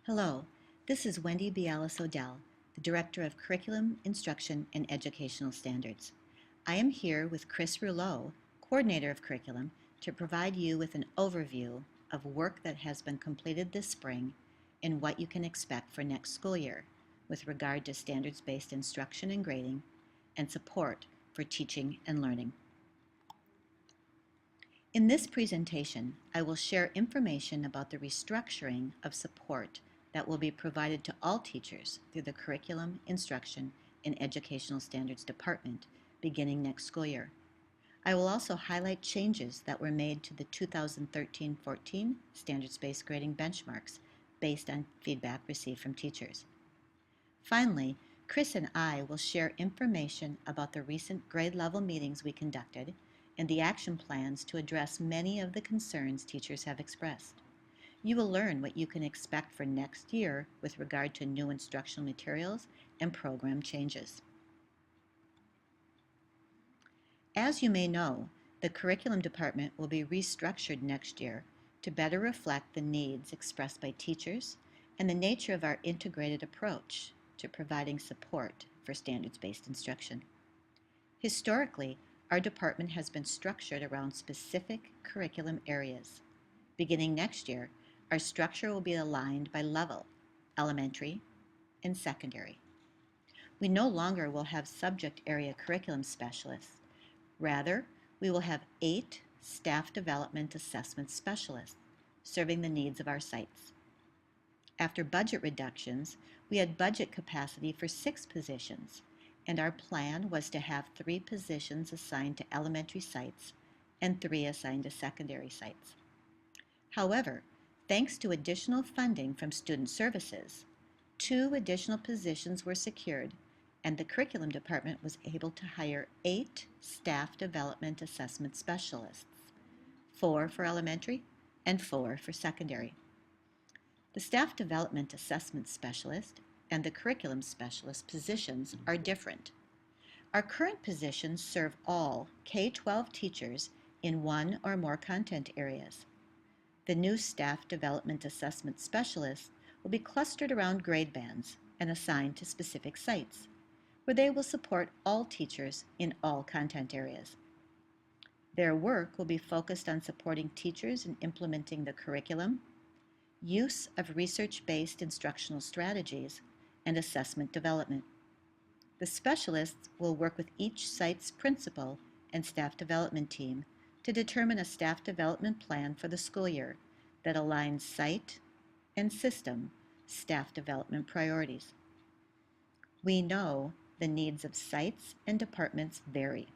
Hello, this is Wendy Bialis-Odell, the Director of Curriculum, Instruction, and Educational Standards. I am here with Chris Rouleau, Coordinator of Curriculum, to provide you with an overview of work that has been completed this spring and what you can expect for next school year with regard to standards-based instruction and grading and support for teaching and learning. In this presentation, I will share information about the restructuring of support that will be provided to all teachers through the Curriculum, Instruction, and Educational Standards Department beginning next school year. I will also highlight changes that were made to the 2013-14 standards-based grading benchmarks based on feedback received from teachers. Finally, Chris and I will share information about the recent grade level meetings we conducted and the action plans to address many of the concerns teachers have expressed. You will learn what you can expect for next year with regard to new instructional materials and program changes. As you may know, the curriculum department will be restructured next year to better reflect the needs expressed by teachers and the nature of our integrated approach to providing support for standards-based instruction. Historically, our department has been structured around specific curriculum areas. Beginning next year, our structure will be aligned by level, elementary and secondary. We no longer will have subject area curriculum specialists. Rather, we will have 8 staff development assessment specialists serving the needs of our sites. After budget reductions, we had budget capacity for 6 positions, and our plan was to have 3 positions assigned to elementary sites and 3 assigned to secondary sites. However, thanks to additional funding from Student Services, 2 additional positions were secured, and the curriculum department was able to hire 8 staff development assessment specialists, 4 for elementary and 4 for secondary. The staff development assessment specialist and the curriculum specialist positions are different. Our current positions serve all K-12 teachers in 1 or more content areas. The new staff development assessment specialists will be clustered around grade bands and assigned to specific sites, where they will support all teachers in all content areas. Their work will be focused on supporting teachers in implementing the curriculum, use of research-based instructional strategies, and assessment development. The specialists will work with each site's principal and staff development team to determine a staff development plan for the school year that aligns site and system staff development priorities. We know the needs of sites and departments vary.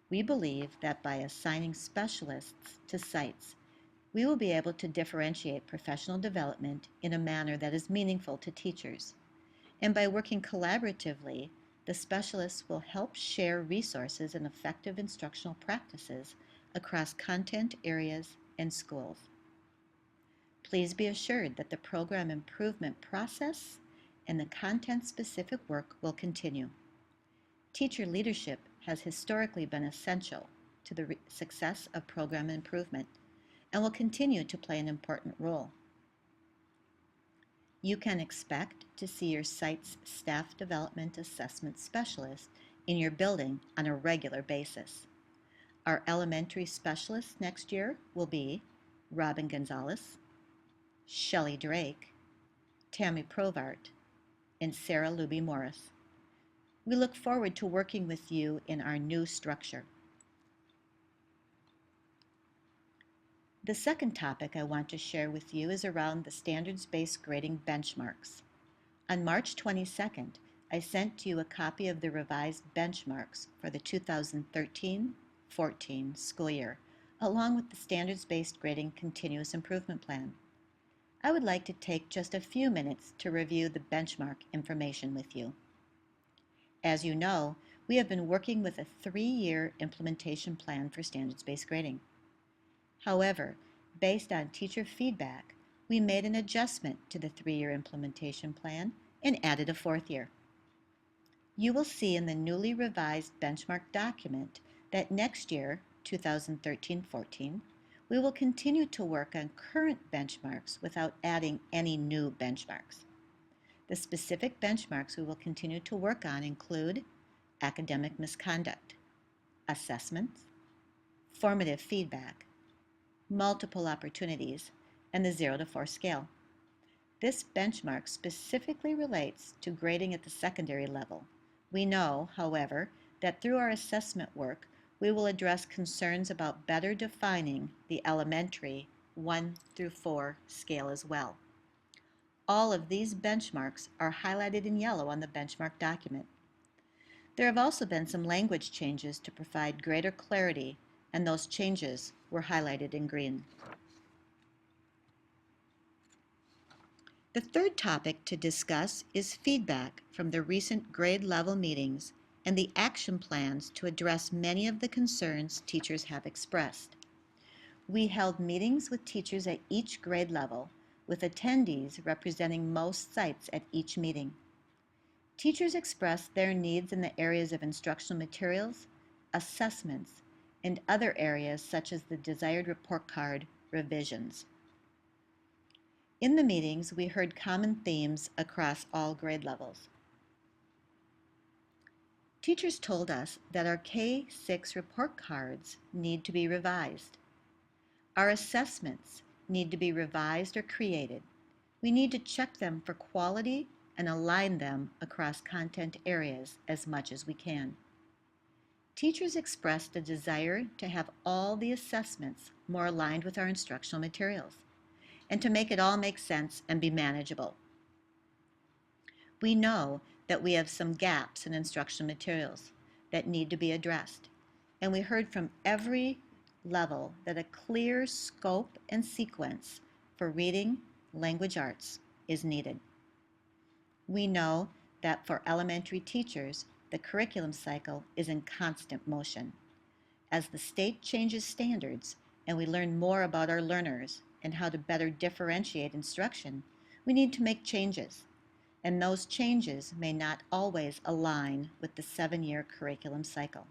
We believe that by assigning specialists to sites, we will be able to differentiate professional development in a manner that is meaningful to teachers. And by working collaboratively, the specialists will help share resources and effective instructional practices across content areas and schools. Please be assured that the program improvement process and the content-specific work will continue. Teacher leadership has historically been essential to the success of program improvement and will continue to play an important role. You can expect to see your site's staff development assessment specialist in your building on a regular basis. Our elementary specialists next year will be Robin Gonzalez, Shelley Drake, Tammy Provart, and Sarah Luby Morris. We look forward to working with you in our new structure. The second topic I want to share with you is around the standards-based grading benchmarks. On March 22nd, I sent to you a copy of the revised benchmarks for the 2013-14 school year, along with the standards-based grading continuous improvement plan. I would like to take just a few minutes to review the benchmark information with you. As you know, we have been working with a 3-year implementation plan for standards-based grading. However, based on teacher feedback, we made an adjustment to the 3-year implementation plan and added a 4th year. You will see in the newly revised benchmark document that next year, 2013-14, We will continue to work on current benchmarks without adding any new benchmarks. The specific benchmarks we will continue to work on include academic misconduct, assessments, formative feedback, multiple opportunities, and the 0 to 4 scale. This benchmark specifically relates to grading at the secondary level. We know, however, that through our assessment work, we will address concerns about better defining the elementary 1 through 4 scale as well. All of these benchmarks are highlighted in yellow on the benchmark document. There have also been some language changes to provide greater clarity, and those changes were highlighted in green. The third topic to discuss is feedback from the recent grade level meetings and the action plans to address many of the concerns teachers have expressed. We held meetings with teachers at each grade level, with attendees representing most sites at each meeting. Teachers expressed their needs in the areas of instructional materials, assessments, and other areas such as the desired report card revisions. In the meetings, we heard common themes across all grade levels. Teachers told us that our K-6 report cards need to be revised. Our assessments need to be revised or created. We need to check them for quality and align them across content areas as much as we can. Teachers expressed a desire to have all the assessments more aligned with our instructional materials, and to make it all make sense and be manageable. We know that we have some gaps in instructional materials that need to be addressed, and we heard from every level that a clear scope and sequence for reading language arts is needed. We know that for elementary teachers, the curriculum cycle is in constant motion. As the state changes standards and we learn more about our learners and how to better differentiate instruction, we need to make changes, and those changes may not always align with the 7-year curriculum cycle.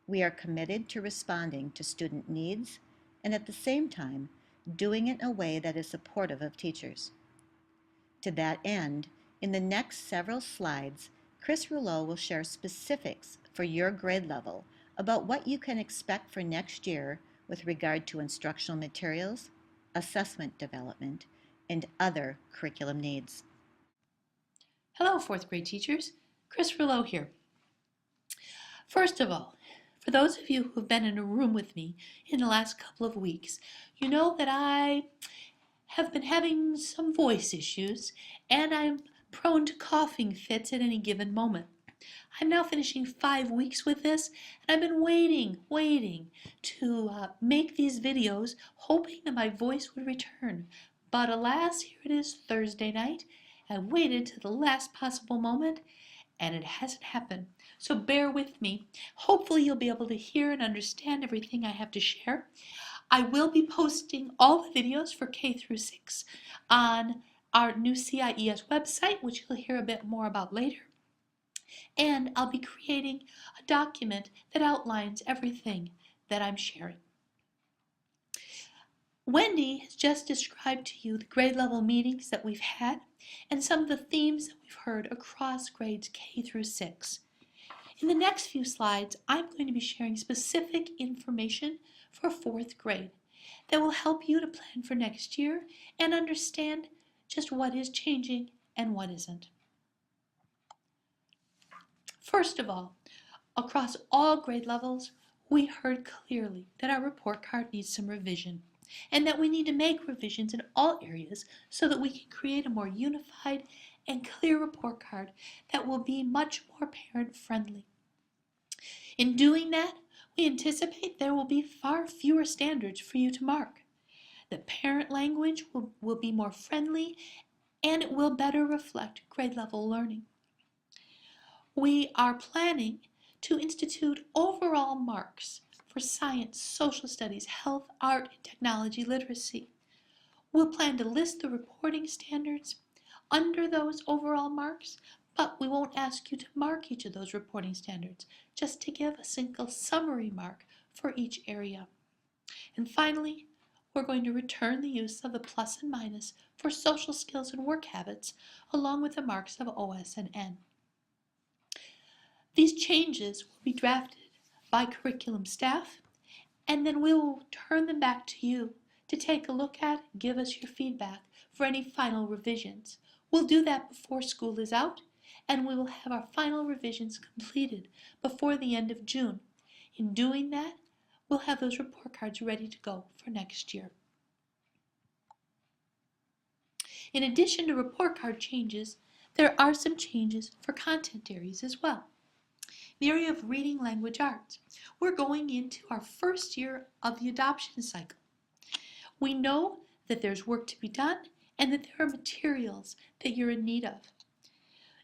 We are committed to responding to student needs and at the same time doing it in a way that is supportive of teachers. To that end, in the next several slides, Chris Rouleau will share specifics for your grade level about what you can expect for next year with regard to instructional materials, assessment development, and other curriculum needs. Hello, fourth grade teachers. Chris Rouleau here. First of all, for those of you who've been in a room with me in the last couple of weeks, you know that I have been having some voice issues and I'm prone to coughing fits at any given moment. I'm now finishing 5 weeks with this, and I've been waiting to make these videos, hoping that my voice would return. But alas, here it is Thursday night. I waited to the last possible moment, and it hasn't happened. So bear with me. Hopefully you'll be able to hear and understand everything I have to share. I will be posting all the videos for K through 6 on our new CIES website, which you'll hear a bit more about later. And I'll be creating a document that outlines everything that I'm sharing. Wendy has just described to you the grade level meetings that we've had and some of the themes that we've heard across grades K through 6. In the next few slides, I'm going to be sharing specific information for 4th grade that will help you to plan for next year and understand just what is changing and what isn't. First of all, across all grade levels, we heard clearly that our report card needs some revision and that we need to make revisions in all areas so that we can create a more unified and clear report card that will be much more parent friendly. In doing that, we anticipate there will be far fewer standards for you to mark. The parent language will be more friendly and it will better reflect grade level learning. We are planning to institute overall marks for science, social studies, health, art, and technology literacy. We'll plan to list the reporting standards under those overall marks, but we won't ask you to mark each of those reporting standards, just to give a single summary mark for each area. And finally, we're going to return the use of the plus and minus for social skills and work habits, along with the marks of OS and N. These changes will be drafted by curriculum staff, and then we will turn them back to you to take a look at and give us your feedback for any final revisions. We'll do that before school is out, and we will have our final revisions completed before the end of June. In doing that, we'll have those report cards ready to go for next year. In addition to report card changes, there are some changes for content areas as well. The area of reading language arts, we're going into our first year of the adoption cycle. We know that there's work to be done and that there are materials that you're in need of.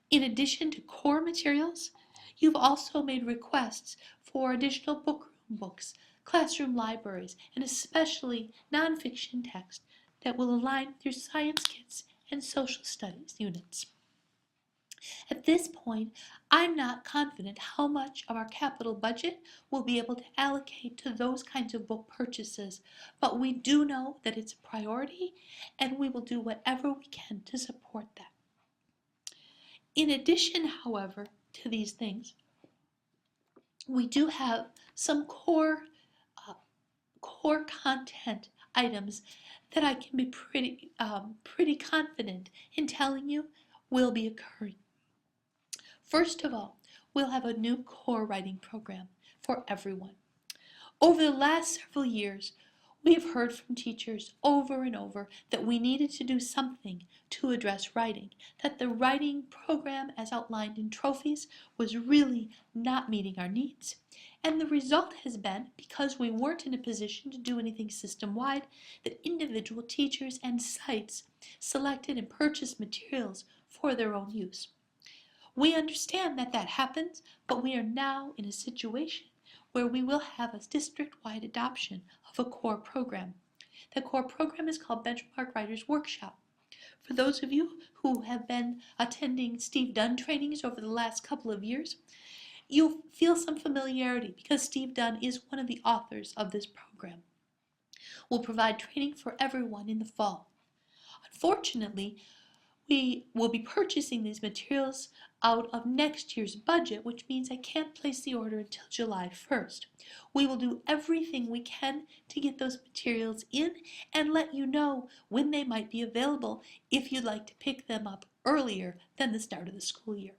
In addition to core materials, you've also made requests for additional bookroom books, classroom libraries, and especially nonfiction text that will align with your science kits and social studies units. At this point, I'm not confident how much of our capital budget we'll be able to allocate to those kinds of book purchases, but we do know that it's a priority and we will do whatever we can to support that. In addition, however, to these things, we do have some core content items that I can be pretty confident in telling you will be occurring. First of all, we'll have a new core writing program for everyone. Over the last several years, we have heard from teachers over and over that we needed to do something to address writing, that the writing program as outlined in trophies was really not meeting our needs. And the result has been, because we weren't in a position to do anything system-wide, that individual teachers and sites selected and purchased materials for their own use. We understand that that happens, but we are now in a situation where we will have a district-wide adoption of a core program. The core program is called Benchmark Writers Workshop. For those of you who have been attending Steve Dunn trainings over the last couple of years, you'll feel some familiarity because Steve Dunn is one of the authors of this program. We'll provide training for everyone in the fall. Unfortunately, we will be purchasing these materials out of next year's budget, which means I can't place the order until July 1st. We will do everything we can to get those materials in and let you know when they might be available if you'd like to pick them up earlier than the start of the school year.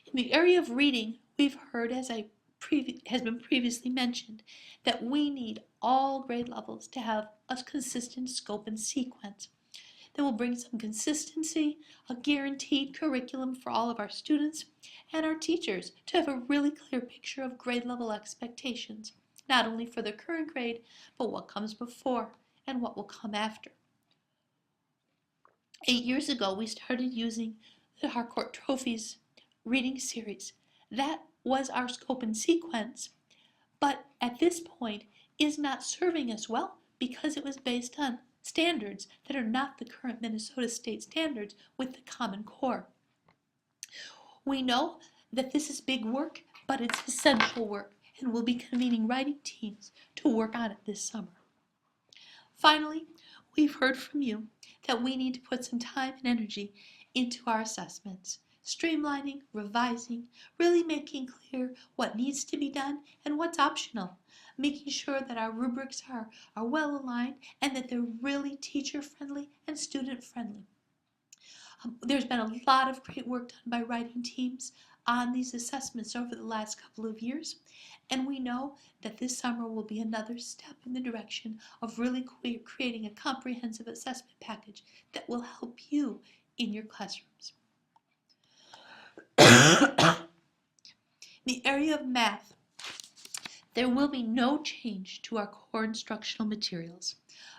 In the area of reading, we've heard, as has been previously mentioned, that we need all grade levels to have a consistent scope and sequence that will bring some consistency, a guaranteed curriculum for all of our students and our teachers to have a really clear picture of grade level expectations, not only for the current grade, but what comes before and what will come after. 8 years ago, we started using the Harcourt Trophies reading series. That was our scope and sequence, but at this point is not serving us well because it was based on standards that are not the current Minnesota State standards with the Common Core. We know that this is big work, but it's essential work, and we'll be convening writing teams to work on it this summer. Finally, we've heard from you that we need to put some time and energy into our assessments, streamlining, revising, really making clear what needs to be done and what's optional, making sure that our rubrics are well aligned and that they're really teacher friendly and student friendly. There's been a lot of great work done by writing teams on these assessments over the last couple of years, and we know that this summer will be another step in the direction of really creating a comprehensive assessment package that will help you in your classrooms. The area of math, there will be no change to our core instructional materials,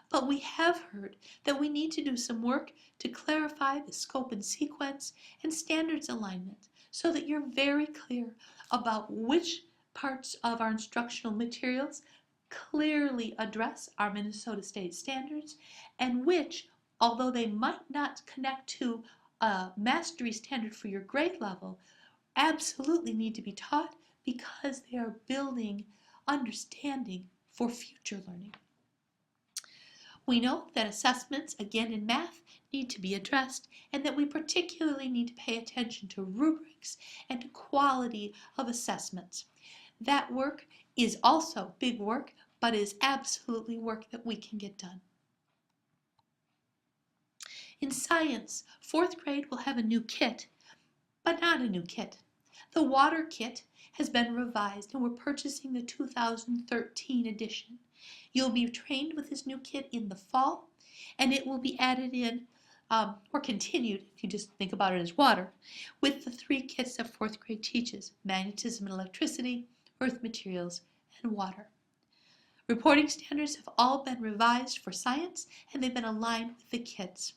but we have heard that we need to do some work to clarify the scope and sequence and standards alignment so that you're very clear about which parts of our instructional materials clearly address our Minnesota State standards and which, although they might not connect to a mastery standard for your grade level, absolutely need to be taught because they are building understanding for future learning. We know that assessments, again in math, need to be addressed, and that we particularly need to pay attention to rubrics and to quality of assessments. That work is also big work, but is absolutely work that we can get done. In science, 4th grade will have a new kit, but not a new kit. The water kit has been revised, and we're purchasing the 2013 edition. You'll be trained with this new kit in the fall, and it will be added in or continued, if you just think about it as water, with the 3 kits that 4th grade teaches: magnetism and electricity, earth materials, and water. Reporting standards have all been revised for science, and they've been aligned with the kits.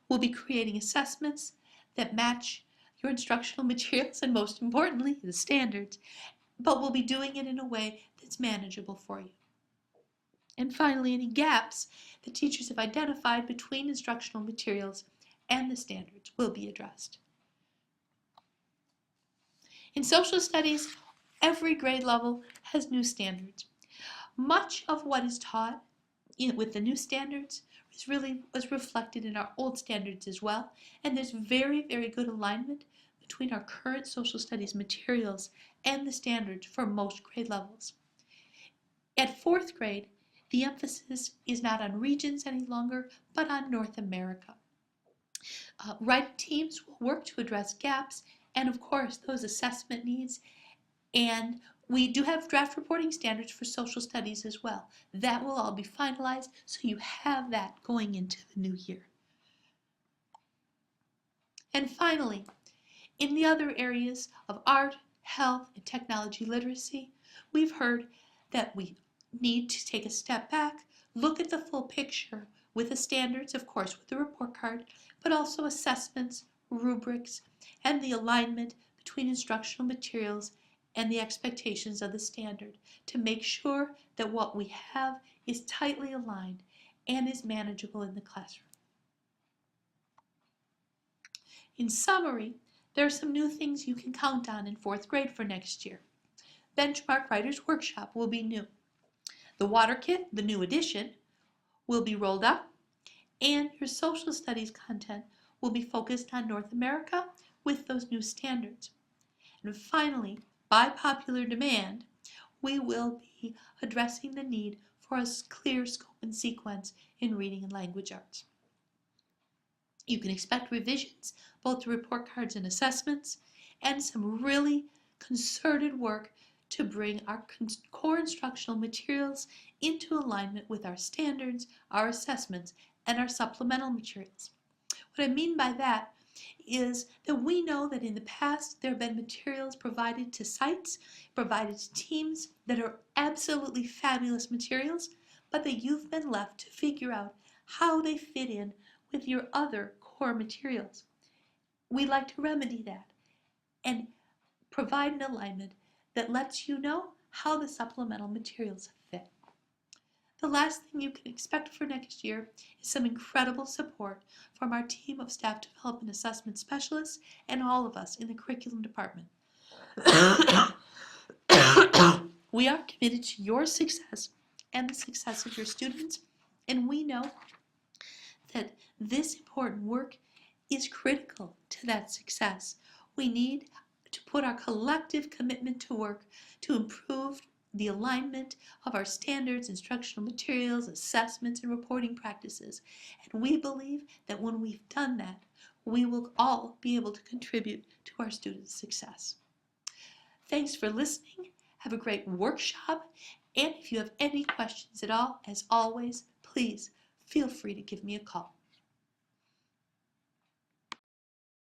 We'll be creating assessments that match your instructional materials and, most importantly, the standards, but we'll be doing it in a way that's manageable for you. And finally, any gaps that teachers have identified between instructional materials and the standards will be addressed. In social studies, every grade level has new standards. Much of what is taught with the new standards was reflected in our old standards as well, and there's very, very good alignment between our current social studies materials and the standards for most grade levels. At 4th grade, the emphasis is not on regions any longer, but on North America. Writing teams will work to address gaps and, of course, those assessment needs, and we do have draft reporting standards for social studies as well. That will all be finalized, so you have that going into the new year. And finally, in the other areas of art, health, and technology literacy, we've heard that we need to take a step back, look at the full picture with the standards, of course, with the report card, but also assessments, rubrics, and the alignment between instructional materials and the expectations of the standard to make sure that what we have is tightly aligned and is manageable in the classroom. In summary, there are some new things you can count on in 4th grade for next year. Benchmark Writers Workshop will be new. The water kit, the new edition, will be rolled out, and your social studies content will be focused on North America with those new standards. And finally, by popular demand, we will be addressing the need for a clear scope and sequence in reading and language arts. You can expect revisions, both to report cards and assessments, and some really concerted work to bring our core instructional materials into alignment with our standards, our assessments, and our supplemental materials. What I mean by that is that we know that in the past there have been materials provided to sites, provided to teams that are absolutely fabulous materials, but that you've been left to figure out how they fit in with your other core materials. We'd like to remedy that and provide an alignment that lets you know how the supplemental materials fit. The last thing you can expect for next year is some incredible support from our team of staff development assessment specialists and all of us in the curriculum department. We are committed to your success and the success of your students, and we know that this important work is critical to that success. We need to put our collective commitment to work to improve the alignment of our standards, instructional materials, assessments, and reporting practices. And we believe that when we've done that, we will all be able to contribute to our students' success. Thanks for listening. Have a great workshop. And if you have any questions at all, as always, please feel free to give me a call.